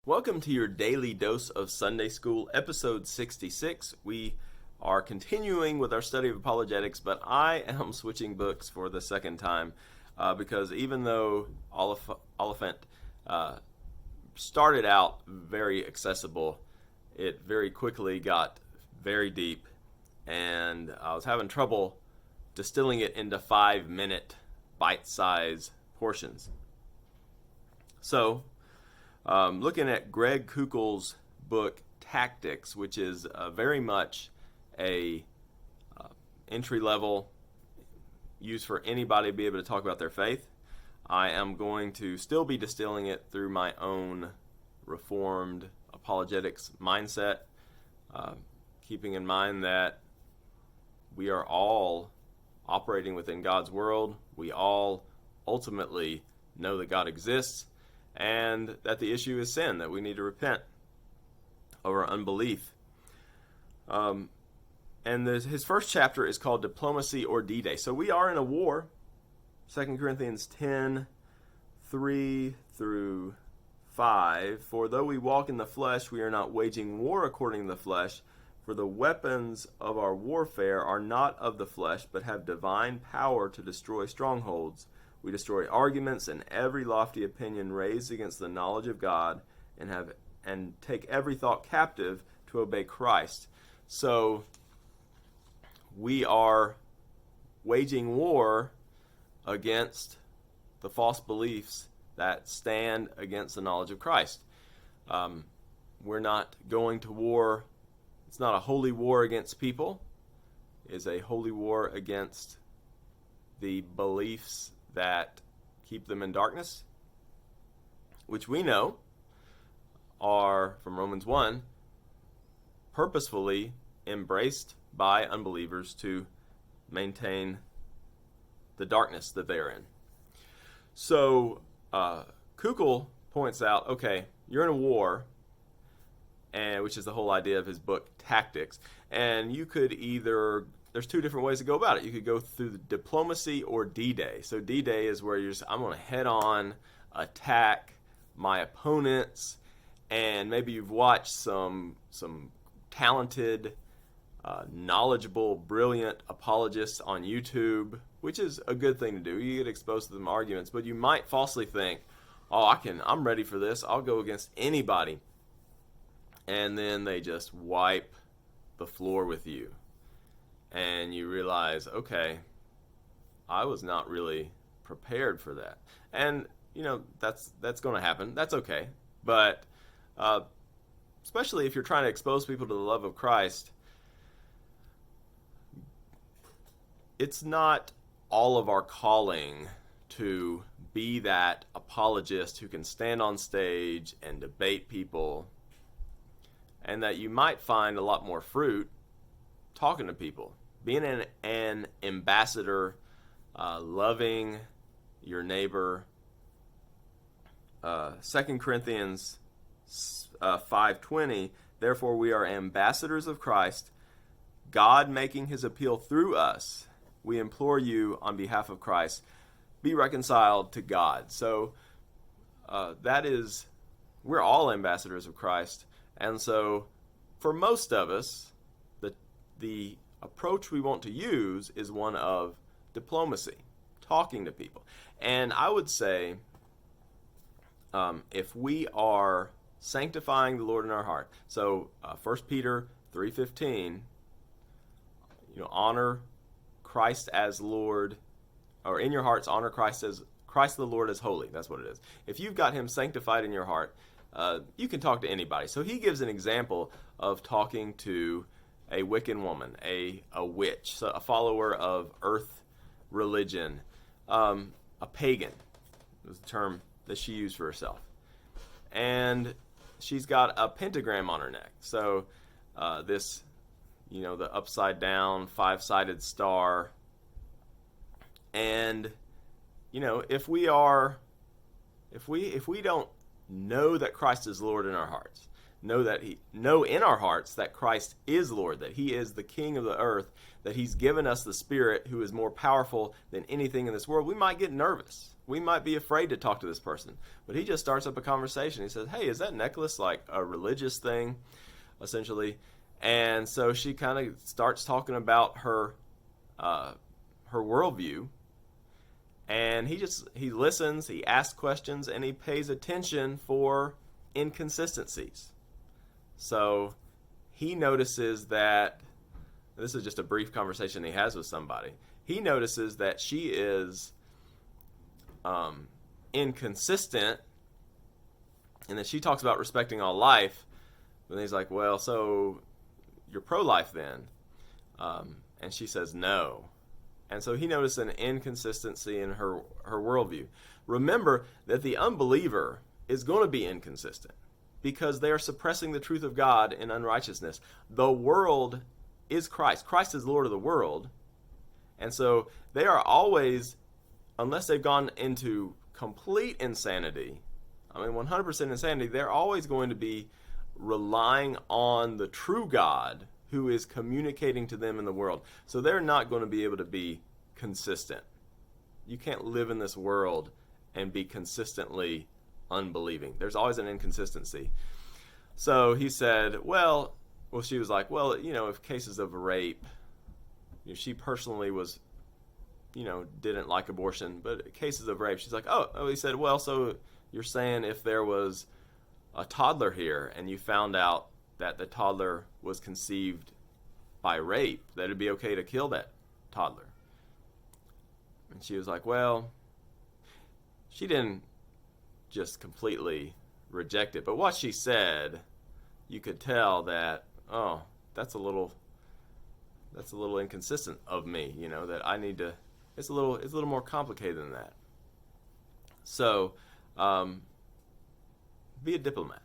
Welcome to your daily dose of Sunday School, episode 66. We are continuing with our study of apologetics, but I am switching books for the second time because even though Oliphant started out very accessible, it very quickly got very deep, and I was having trouble distilling it into 5-minute bite-sized portions. So, looking at Greg Kuchel's book Tactics, which is very much a entry level, used for anybody to be able to talk about their faith. I am going to still be distilling it through my own reformed apologetics mindset, keeping in mind that we are all operating within God's world. We all ultimately know that God exists, and that the issue is sin, that we need to repent of our unbelief. And his first chapter is called Diplomacy or DDay. So we are in a war. 2 Corinthians 10, 3 through 5. For though we walk in the flesh, we are not waging war according to the flesh. For the weapons of our warfare are not of the flesh, but have divine power to destroy strongholds. We destroy arguments and every lofty opinion raised against the knowledge of God, and take every thought captive to obey Christ. So we are waging war against the false beliefs that stand against the knowledge of Christ. We're not going to war. It's not a holy war against people. It's a holy war against the beliefs that keep them in darkness, which we know are, from Romans 1, purposefully embraced by unbelievers to maintain the darkness that they are in. So Kuchel points out, okay, you're in a war, and which is the whole idea of his book Tactics, and you could either, there's two different ways to go about it. You could go through the diplomacy or D-Day. So D-Day is where I'm going to head on attack my opponents, and maybe you've watched some talented, knowledgeable, brilliant apologists on YouTube, which is a good thing to do. You get exposed to them arguments, but you might falsely think, oh, I'm ready for this. I'll go against anybody. And then they just wipe the floor with you. And you realize, okay, I was not really prepared for that. And, that's going to happen. That's okay. But especially if you're trying to expose people to the love of Christ, it's not all of our calling to be that apologist who can stand on stage and debate people, and that you might find a lot more fruit talking to people. Being an ambassador, loving your neighbor. 2 Corinthians 5:20, therefore we are ambassadors of Christ, God making his appeal through us. We implore you on behalf of Christ, be reconciled to God. So we're all ambassadors of Christ. And so for most of us, the approach we want to use is one of diplomacy, talking to people. And I would say, if we are sanctifying the Lord in our heart, so 1 Peter 3:15, honor Christ as Lord, or in your hearts honor Christ the Lord as holy. That's what it is. If you've got him sanctified in your heart, you can talk to anybody. So he gives an example of talking to a Wiccan woman, a witch, so a follower of earth religion, a pagan was the term that she used for herself. And she's got a pentagram on her neck. So this, the upside down 5-sided star. And, if we don't know that Christ is Lord in our hearts, know in our hearts that Christ is Lord, that he is the King of the earth, that he's given us the Spirit who is more powerful than anything in this world, we might get nervous. We might be afraid to talk to this person. But he just starts up a conversation. He says, hey, is that necklace like a religious thing, essentially? And so she kind of starts talking about her worldview. And he listens, he asks questions, and he pays attention for inconsistencies. So he notices that, this is just a brief conversation he has with somebody, he notices that she is inconsistent, and that she talks about respecting all life, but then he's like, well, so you're pro-life then? And she says no. And so he noticed an inconsistency in her worldview. Remember that the unbeliever is going to be inconsistent because they are suppressing the truth of God in unrighteousness. The world is Christ. Christ is Lord of the world. And so they are always, unless they've gone into complete insanity, 100% insanity, they're always going to be relying on the true God who is communicating to them in the world. So they're not going to be able to be consistent. You can't live in this world and be consistently unbelieving. There's always an inconsistency. So he said, well, she was like, well, if cases of rape, she personally was, didn't like abortion, but cases of rape, she's like, oh, he said, well, so you're saying if there was a toddler here and you found out that the toddler was conceived by rape, that it'd be okay to kill that toddler? And she was like, well, she didn't just completely reject it, but what she said, you could tell that, oh, that's a little inconsistent of me, that I need to, it's a little more complicated than that. So, be a diplomat.